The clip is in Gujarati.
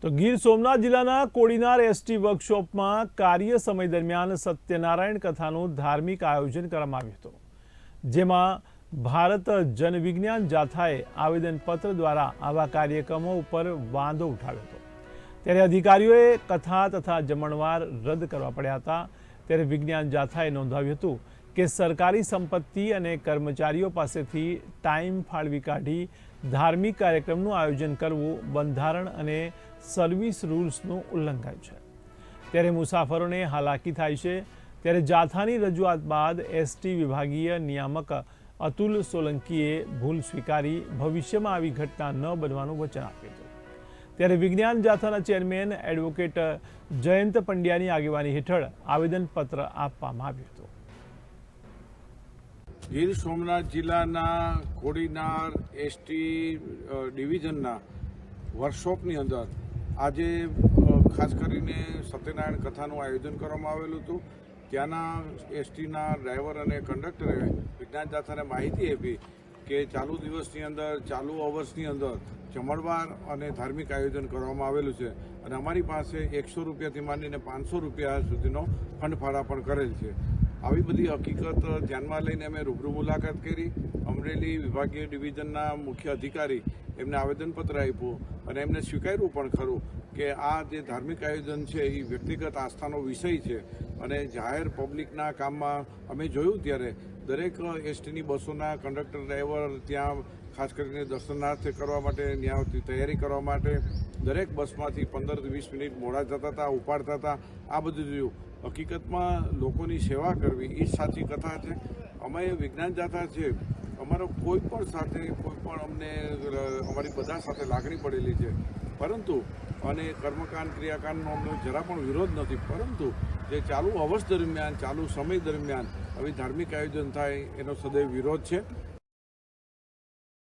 તો ગીર સોમનાથ જિલ્લાના કોડીનાર એસટી વર્કશોપમાં કાર્ય સમય દરમિયાન સત્યનારાયણ કથાનું ધાર્મિક આયોજન કરવામાં આવ્યું હતું, જેમાં ભારત જનવિજ્ઞાન જાથાએ આવેદનપત્ર દ્વારા આવા કાર્યક્રમો ઉપર વાંધો ઉઠાવ્યો હતો। ત્યારે અધિકારીઓએ કથા તથા જમણવાર રદ કરવા પડ્યા હતા। ત્યારે વિજ્ઞાન જાથાએ નોંધાવ્યું હતું કે સરકારી સંપત્તિ અને કર્મચારીઓ પાસેથી ટાઈમ ફાળવી કાઢી ધાર્મિક કાર્યક્રમનું આયોજન કરવું બંધારણ અને સર્વિસ રૂલ્સનું ઉલ્લંઘન છે। ત્યારે મુસાફરોને હાલાકી થાય છે। ત્યારે જાથાની રજૂઆત બાદ એસટી વિભાગીય નિયામક અતુલ સોલંકીએ ભૂલ સ્વીકારી ભવિષ્યમાં આવી ઘટના ન બનવાનું વચન આપ્યું હતું। ત્યારે વિજ્ઞાન જાથાના ચેરમેન એડવોકેટ જયંત પંડ્યાની આગેવાની હેઠળ આવેદનપત્ર આપવામાં આવ્યું હતું। ગીર સોમનાથ જિલ્લાના કોડીનાર એસટી ડિવિઝનના વર્કશોપની અંદર આજે ખાસ કરીને સત્યનારાયણ કથાનું આયોજન કરવામાં આવેલું હતું। ત્યાંના એસટીના ડ્રાઈવર અને કંડક્ટરે વિજ્ઞાન જાથાને માહિતી આપી કે ચાલુ દિવસની અંદર ચાલુ અવર્સની અંદર જમણવાર અને ધાર્મિક આયોજન કરવામાં આવેલું છે અને અમારી પાસે 100 રૂપિયાથી માંડીને 500 રૂપિયા સુધીનો ફંડ ફાળા પણ કરેલ છે। આવી બધી હકીકત ધ્યાનમાં લઈને અમે રૂબરૂ મુલાકાત કરી। અમરેલી વિભાગીય ડિવિઝનના મુખ્ય અધિકારી એમને આવેદનપત્ર આપ્યું અને એમને સ્વીકાર્યું પણ ખરું કે આ જે ધાર્મિક આયોજન છે એ વ્યક્તિગત આસ્થાનો વિષય છે અને જાહેર પબ્લિકના કામમાં અમે જોયું ત્યારે દરેક એસટીની બસોના કંડક્ટર ડ્રાઈવર ત્યાં ખાસ કરીને દર્શનાર્થ કરવા માટે તૈયારી કરવા માટે દરેક બસમાંથી 15-20 મિનિટ મોડા જતા હતા, ઉપાડતા હતા। આ બધું જોયું। હકીકતમાં લોકોની સેવા કરવી એ સાચી કથા છે। અમે વિજ્ઞાન જાથા છે, અમારો કોઈ પણ સાથે કોઈ પણ અમને અમારી બધા સાથે લાગણી પડેલી છે, પરંતુ અને કર્મકાંડ ક્રિયાકાંડનો અમને જરા પણ વિરોધ નથી, પરંતુ જે ચાલુ અવર્સ દરમિયાન ચાલુ સમય દરમિયાન આવી ધાર્મિક આયોજન થાય એનો સદૈવ વિરોધ છે।